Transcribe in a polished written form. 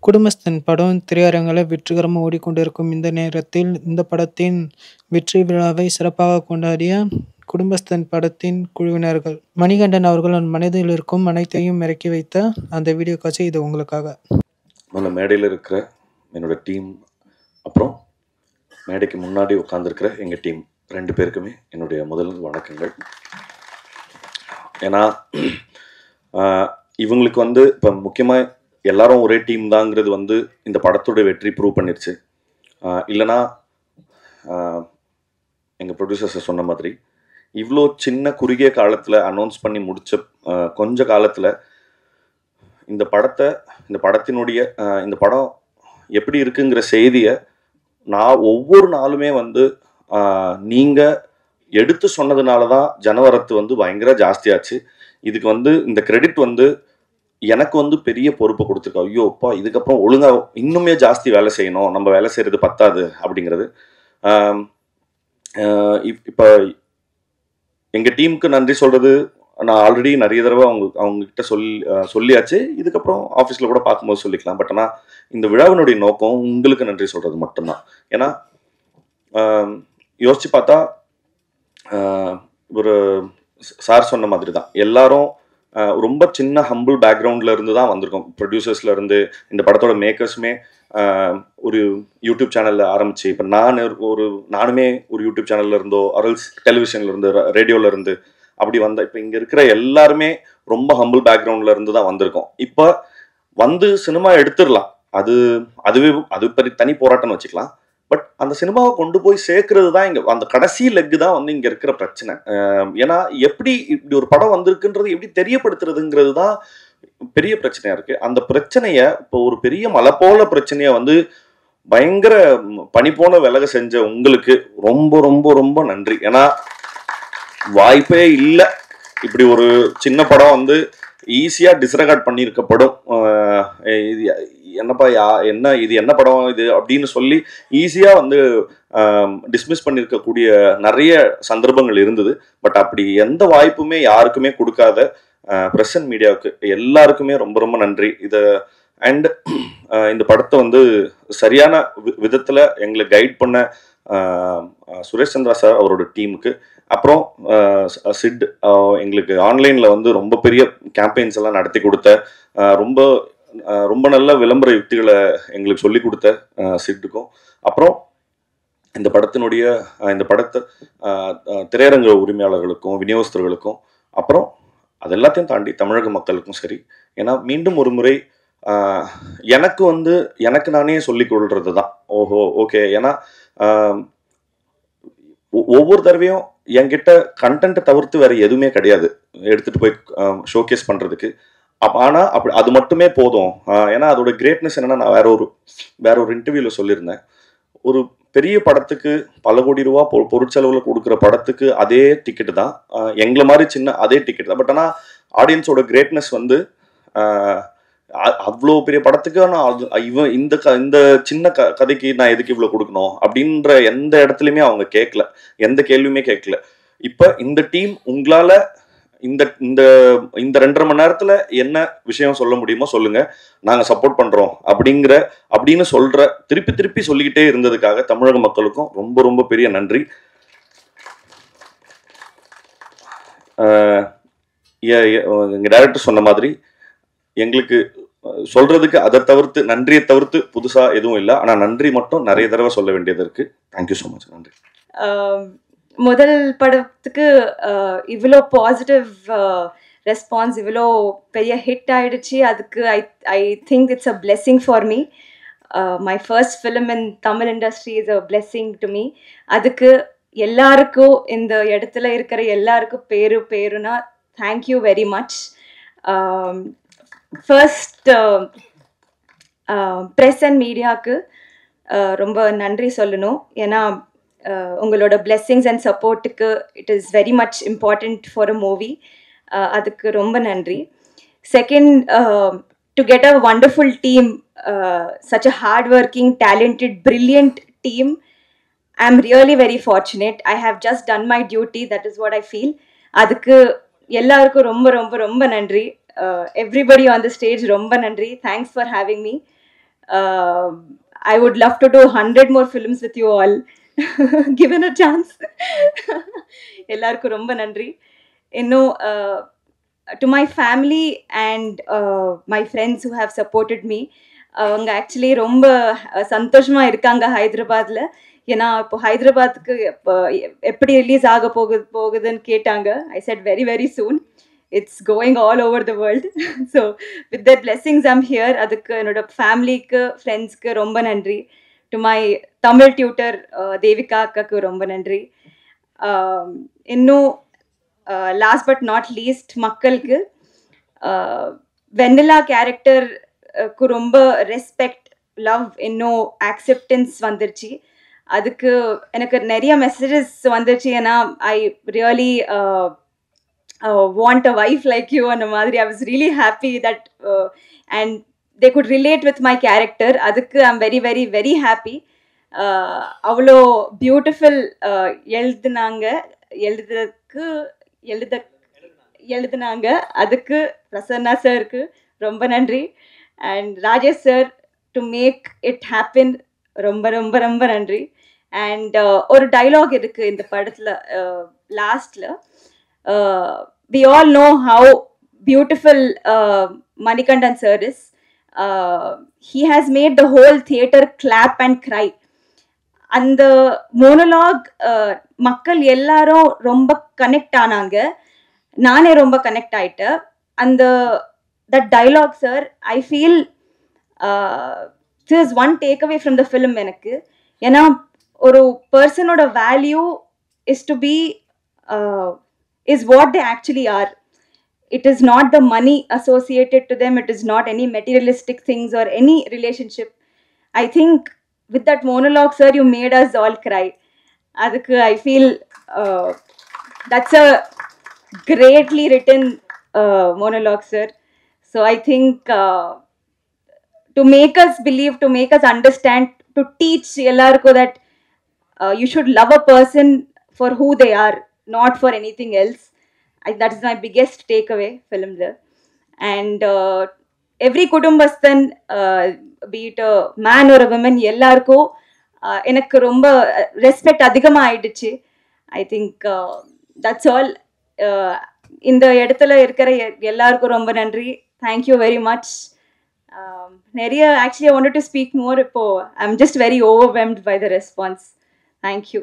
குடும்பஸ்தன் படம் திரையரங்கில் வெற்றிகரமாக ஓடிக்கொண்டிருக்கும் இந்த நேரத்தில் இந்த படத்தின் வெற்றி விழாவை சிறப்பாக கொண்டாடிய குடும்பஸ்தன் படத்தின் குழுவினர்கள். மணிகண்டன் அவர்கள் மனதில் இருக்கும் அனைத்தையும் இறக்கி வைத்த அந்த வீடியோ காட்சி இது உங்களுக்காக. மேடையில் இருக்கிற என்னோட டீம், அப்புறம் மேடைக்கு முன்னாடி உட்காந்துருக்கிற எங்கள் டீம் 2 பேருக்குமே என்னுடைய முதல் வணக்கங்கள். ஏன்னா இவங்களுக்கு இப்போ முக்கியமாக எல்லாரும் ஒரே டீம் தாங்கிறது இந்த படத்தோட வெற்றி ப்ரூவ் பண்ணிருச்சு. இல்லைனா எங்கள் ப்ரொடியூசர்ஸை சொன்ன மாதிரி இவ்வளோ சின்ன குறுகிய காலத்தில் அனௌன்ஸ் பண்ணி முடித்த கொஞ்ச காலத்தில் இந்த படத்தினுடைய இந்த படம் எப்படி இருக்குங்கிற செய்தியை நான் ஒவ்வொரு நாளுமே நீங்கள் எடுத்து சொன்னதுனால தான் ஜனவரத்து பயங்கர ஜாஸ்தியாச்சு. இதுக்கு இந்த கிரெடிட் எனக்கு பெரிய பொறுப்பை கொடுத்துருக்கோம். ஐயோப்பா, இதுக்கப்புறம் ஒழுங்காக இன்னுமே ஜாஸ்தி வேலை செய்யணும், நம்ம வேலை செய்கிறது பத்தாது அப்படிங்கிறது. இப்போ எங்கள் டீமுக்கு நன்றி சொல்கிறது நான் ஆல்ரெடி நிறைய தடவை அவங்கக்கிட்ட சொல்லியாச்சு. இதுக்கப்புறம் ஆஃபீஸில் கூட பார்க்கும்போது சொல்லிக்கலாம். பட் ஆனால் இந்த விழாவினுடைய நோக்கம் உங்களுக்கு நன்றி சொல்கிறது மட்டும்தான். ஏன்னா யோசித்து பார்த்தா ஒரு சார் சொன்ன மாதிரி தான் எல்லாரும் ரொம்ப சின்ன ஹம்பிள் பேக்ரவுண்டில் இருந்து தான் வந்திருக்கோம். ப்ரொடியூசர்ஸில் இருந்து இந்த படத்தோட மேக்கர்ஸுமே ஒரு யூடியூப் சேனலில் ஆரம்பிச்சு, இப்போ நானுமே ஒரு யூடியூப் சேனலில் இருந்தோ அரல்ஸ் டெலிவிஷனில் இருந்து ரேடியோவில் இருந்து அப்படி இப்போ இங்கே இருக்கிற எல்லாருமே ரொம்ப ஹம்பிள் பேக்ரவுண்டில் இருந்து தான் வந்திருக்கோம். இப்போ சினிமா எடுத்துடலாம், அது தனி போராட்டம்னு வச்சுக்கலாம். பட் அந்த சினிமாவை கொண்டு போய் சேர்க்கறது தான் இங்கே அந்த கடைசி லெக்கு தான் இங்கே இருக்கிற பிரச்சனை. ஏன்னா எப்படி இப்படி ஒரு படம் வந்திருக்குன்றது எப்படி தெரியப்படுத்துறதுங்கிறது தான் பெரிய பிரச்சனையா இருக்கு. அந்த பிரச்சனையை இப்போ ஒரு பெரிய மலை போல பிரச்சனையை பயங்கர பனி போன விலக செஞ்ச உங்களுக்கு ரொம்ப ரொம்ப ரொம்ப நன்றி. ஏன்னா வாய்ப்பே இல்லை இப்படி ஒரு சின்ன படம் ஈஸியாக டிஸ்ரெகார்ட் பண்ணியிருக்கப்படும். இது என்னப்பா இது என்ன படம் இது அப்படின்னு சொல்லி ஈஸியாக டிஸ்மிஸ் பண்ணியிருக்கக்கூடிய நிறைய சந்தர்ப்பங்கள் இருந்தது. பட் அப்படி எந்த வாய்ப்புமே யாருக்குமே கொடுக்காத பிரஸ் அண்ட் மீடியாவுக்கு எல்லாருக்குமே ரொம்ப ரொம்ப நன்றி. அண்ட் இந்த படத்தை சரியான விதத்தில் எங்களை கைட் பண்ண சுரேஷ் சந்திரா சார் அவரோட டீமுக்கு, அப்புறம் சிட் எங்களுக்கு ஆன்லைனில் ரொம்ப பெரிய கேம்பெயின்ஸ் எல்லாம் நடத்தி கொடுத்த ரொம்ப ரொம்ப நல்ல விளம்பர யுக்திகளை எங்களுக்கு சொல்லி கொடுத்த சிட்டுக்கும், அப்புறம் இந்த படத்தை திரையரங்க உரிமையாளர்களுக்கும் விநியோகஸ்தர்களுக்கும், அப்புறம் அது எல்லாத்தையும் தாண்டி தமிழக மக்களுக்கும் சரி. ஏன்னா மீண்டும் ஒரு முறை எனக்கு நானே சொல்லிக் கொள்றது தான் ஓஹோ ஓகே. ஏன்னா ஒவ்வொரு தடவையும் என்கிட்ட கண்டென்ட்டை தவிர்த்து வேற எதுவுமே கிடையாது எடுத்துட்டு போய் ஷோகேஸ் பண்றதுக்கு. ஆனால் அது மட்டுமே போதும். ஏன்னா அதோட கிரேட்னஸ் என்னன்னா, நான் வேற ஒரு இன்டர்வியூல சொல்லியிருந்தேன், ஒரு பெரிய படத்துக்கு பல கோடி ரூபா பொருட்செலவில் கொடுக்குற படத்துக்கு அதே டிக்கெட்டு தான், எங்களை மாதிரி சின்ன அதே டிக்கெட் தான். பட் ஆனால் ஆடியன்ஸோட கிரேட்னஸ் அவ்வளோ பெரிய படத்துக்கு ஆனால் இந்த சின்ன கதைக்கு நான் எதுக்கு இவ்வளோ கொடுக்கணும் அப்படின்ற எந்த இடத்துலையுமே அவங்க கேட்கல, எந்த கேள்வியுமே கேட்கல. இப்போ இந்த டீம் உங்களால் இந்த 2.5 மணி நேரத்தில் என்ன விஷயம் சொல்ல முடியுமோ சொல்லுங்க, நாங்கள் சப்போர்ட் பண்ணுறோம் அப்படின்னு திருப்பி சொல்லிக்கிட்டே இருந்ததுக்காக தமிழக மக்களுக்கும் ரொம்ப ரொம்ப பெரிய நன்றி. எங்கள் டைரக்டர் சொன்ன மாதிரி எங்களுக்கு சொல்றதுக்கு அதை தவிர்த்து நன்றியை தவிர்த்து புதுசா எதுவும் இல்லை. ஆனால் நன்றி மட்டும் நிறைய தடவை சொல்ல வேண்டியது இருக்கு. Thank you so much. நன்றி. முதல் படத்துக்கு இவ்வளோ பாசிட்டிவ் ரெஸ்பான்ஸ், இவ்வளோ பெரிய ஹிட் ஆயிடுச்சு. அதுக்கு I think it's a blessing for me. My first film in Tamil industry is a blessing to me. அதுக்கு எல்லாருக்கும் இந்த இடத்துல இருக்கிற எல்லாருக்கும் பேருனா thank you very much. First press and மீடியாவுக்கு ரொம்ப நன்றி சொல்லணும். ஏன்னா உங்களோட பிளெஸ்ஸிங்ஸ் அண்ட் சப்போர்ட்டுக்கு it is very much important for a movie. அதுக்கு ரொம்ப நன்றி. Second, to get a wonderful team, such a hard-working, talented, brilliant team. I'm really very fortunate. I have just done my duty. That is what I feel. அதுக்கு எல்லாருக்கும் ரொம்ப ரொம்ப ரொம்ப நன்றி. Everybody on the stage, ரொம்ப நன்றி. Thanks for having me. I would love to do 100 more films with you all, given a chance. எல்லாருக்கும் ரொம்ப நன்றி. இன்னும் to my family and my friends who have supported me, அவங்க actually ரொம்ப சந்தோஷமாக இருக்காங்க ஹைதராபாத்தில். ஏன்னா இப்போ ஹைதராபாத்துக்கு எப்படி ரிலீஸ் ஆக போகுதுன்னு கேட்டாங்க. ஐ said very very soon. It's going all over the world. So with their blessings I'm here. அதுக்கு என்னோட ஃபேமிலிக்கு ஃப்ரெண்ட்ஸ்க்கு ரொம்ப நன்றி. To my Tamil tutor Devika அக்காக்கு ரொம்ப நன்றி. இன்னும் லாஸ்ட் பட் நாட் லீஸ்ட் மக்களுக்கு வெண்ணிலா கேரக்டருக்கு ரொம்ப ரெஸ்பெக்ட், லவ், இன்னும் ஆக்செப்டன்ஸ் வந்துருச்சு. அதுக்கு எனக்கு நிறைய மெசேஜஸ் வந்துருச்சு. ஏன்னா I really want a wife like you and madri. I was really happy that and they could relate with my character. Adukku I'm very very very happy. avlo beautiful எழுதுனாங்க. அதுக்கு பிரசன்னா சாருக்கு ரொம்ப நன்றி. and Rajesh sir to make it happen ரொம்ப ரொம்ப ரொம்ப நன்றி. and ஒரு டயலாக் இருக்கு இந்த படத்துல லாஸ்ட்ல. We all know how beautiful Manikandan sir is. He has made the whole theater clap and cry. And the monologue மக்கள் எல்லாரும் ரொம்ப கனெக்ட் ஆனாங்க. நானே ரொம்ப கனெக்ட் ஆயிட்டேன். அந்த that dialogue sir, I feel this is one takeaway from the film எனக்கு. ஏன்னா ஒரு பர்சனோட value is to be is what they actually are. It is not the money associated to them. It is not any materialistic things or any relationship. I think with that monologue sir, you made us all cry. Adukku I feel that's a greatly written monologue sir. So I think to make us believe, to make us understand, to teach ellarku that you should love a person for who they are, not for anything else. That is my biggest takeaway film there. And every kudumbasthan, be it a man or a woman, ellarku enakku romba respect adhigama aiduchu. I think that's all. இந்த இடத்துல இருக்கிற எல்லாருக்கும் ரொம்ப நன்றி. Thank you very much. நிறைய actually I wanted to speak more. இப்போ I'm just very overwhelmed by the response. Thank you.